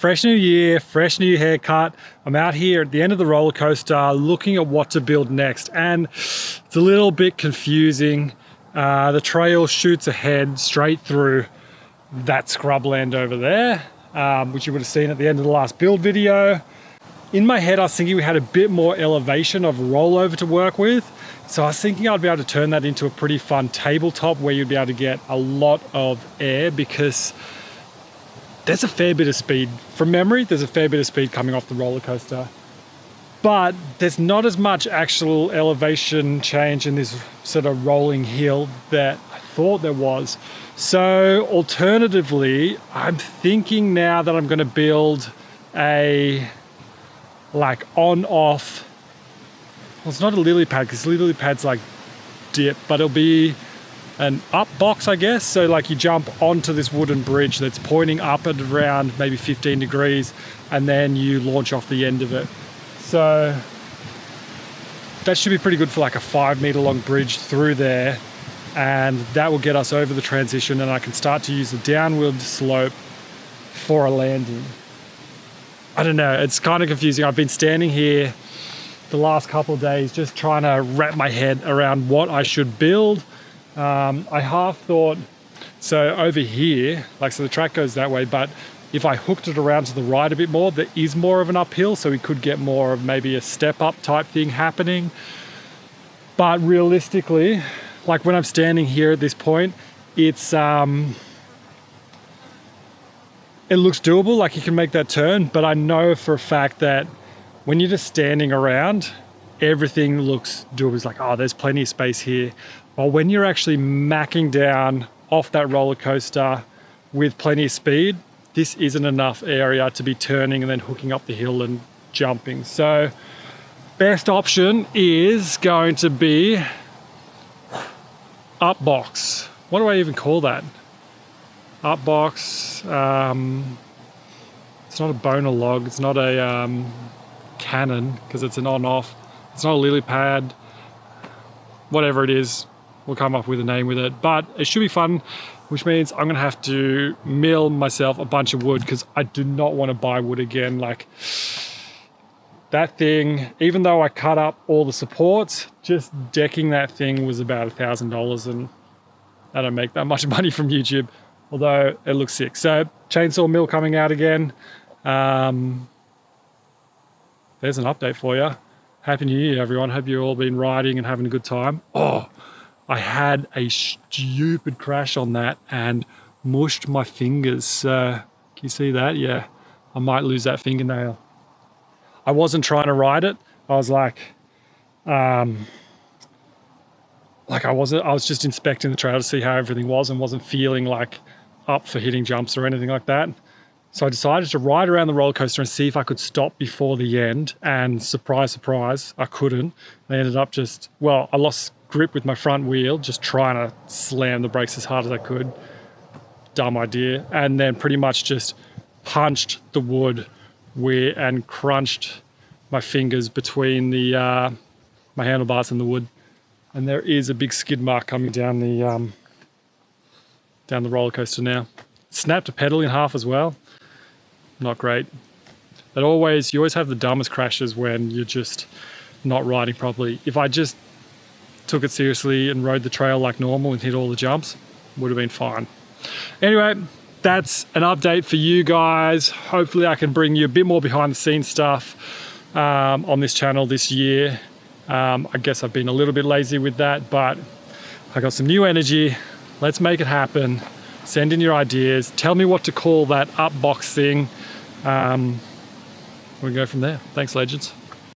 Fresh new year, fresh new haircut. I'm out here at the end of the roller coaster looking at what to build next, and it's a little bit confusing. The trail shoots ahead straight through that scrubland over there, which you would have seen at the end of the last build video. In my head, I was thinking we had a bit more elevation of rollover to work with. So I was thinking I'd be able to turn that into a pretty fun tabletop where you'd be able to get a lot of air, because there's a fair bit of speed. From memory, there's a fair bit of speed coming off the roller coaster. But there's not as much actual elevation change in this sort of rolling hill that I thought there was. So alternatively, I'm thinking now that I'm going to build a like on-off, well, it's not a lily pad because lily pad's like dip, but it'll be an up box, I guess. So like you jump onto this wooden bridge that's pointing up at around maybe 15 degrees, and then you launch off the end of it. So that should be pretty good for like a 5 meter long bridge through there, and that will get us over the transition, and I can start to use the downward slope for a landing. I don't know, it's kind of confusing. I've been standing here the last couple of days just trying to wrap my head around what I should build. I half thought, so over here, like, so the track goes that way, but if I hooked it around to the right a bit more, there is more of an uphill, so we could get more of maybe a step up type thing happening. But realistically, like when I'm standing here at this point, it's it looks doable, like you can make that turn, but I know for a fact that when you're just standing around, everything looks doable. It's like, oh, there's plenty of space here. Well, when you're actually macking down off that roller coaster with plenty of speed, this isn't enough area to be turning and then hooking up the hill and jumping. So best option is going to be up box. What do I even call that? Up box. It's not a boner log. It's not a cannon because it's an on-off. It's not a lily pad. Whatever it is, we'll come up with a name with it. But it should be fun, which means I'm gonna have to mill myself a bunch of wood because I do not want to buy wood again. Like that thing, even though I cut up all the supports, just decking that thing was about $1,000, and I don't make that much money from YouTube, although it looks sick. So chainsaw mill coming out again. There's an update for you. Happy New Year, everyone. Hope you've all been riding and having a good time. Oh, I had a stupid crash on that and mushed my fingers. Can you see that? Yeah, I might lose that fingernail. I wasn't trying to ride it. I was like I was just inspecting the trail to see how everything was and wasn't feeling like up for hitting jumps or anything like that. So I decided to ride around the roller coaster and see if I could stop before the end, and surprise, surprise, I couldn't. I ended up I lost grip with my front wheel, just trying to slam the brakes as hard as I could. Dumb idea. And then pretty much just punched the wood and crunched my fingers between the my handlebars and the wood. And there is a big skid mark coming down the roller coaster now. Snapped a pedal in half as well. Not great. You always have the dumbest crashes when you're just not riding properly. If I just took it seriously and rode the trail like normal and hit all the jumps, would have been fine. Anyway, that's an update for you guys. Hopefully I can bring you a bit more behind the scenes stuff on this channel this year. I guess I've been a little bit lazy with that, but I got some new energy. Let's make it happen. Send in your ideas. Tell me what to call that up box thing. We'll go from there. Thanks, legends.